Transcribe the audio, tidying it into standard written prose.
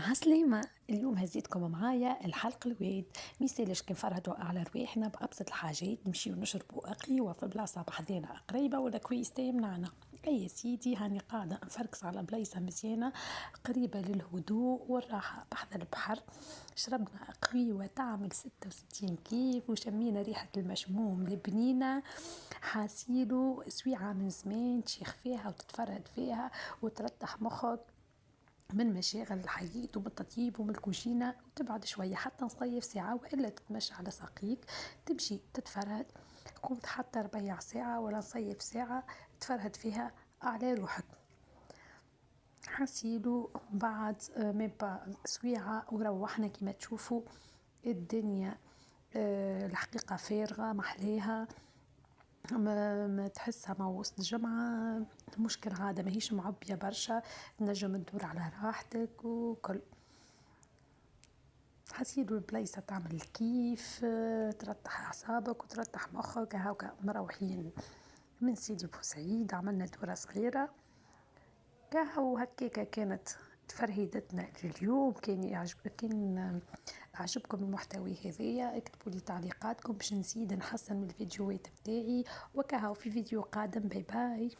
عسلامة. اليوم هزيتكم معايا الحلق الواد ميسالش كي نفرهدوا على رواحنا بأبسط الحاجات، نمشيو نشربوا قهوة في بلاصة بحذانا قريبة ولا كويس يمنعنا. أي يا سيدي هاني قاعدة نفركس على بلايصة مزيانة قريبة للهدوء والراحة بحذا البحر. شربنا قهوة تعمل 66 كيف وشمينا ريحة المشموم البنينة، حاسيلو سويعة من زمان تشيخ فيها وتتفرد فيها وترتاح مخك من مشاغل الحياة ومن التطيب ومن الكوجينة، وتبعد شوية حتى نصيف ساعة وإلا تتمشى على ساقيك تمشي تتفرهد. قمت حتى ربيع ساعة ولا نصيف ساعة تفرهد فيها على روحك. حسيلو بعد ميبا سويعة وروحنا كما تشوفوا الدنيا الحقيقة فارغة محليها، ما تحسها مع وسط الجمعة. المشكل عادة ما هيش معبية برشا، نجم تدور على راحتك وكل. حسيدو البلايصة تعمل كيف ترتاح أعصابك وترتاح مخك. هاكا مروحين من سيدي بوسعيد عملنا دورة صغيرة كهو هكاكا، كانت تفرهيدتنا لليوم. كان عجبكم المحتوى هذايا اكتبوا لي تعليقاتكم باش نزيد نحسن من الفيديوهات بتاعي، وكهو في فيديو قادم. باي باي.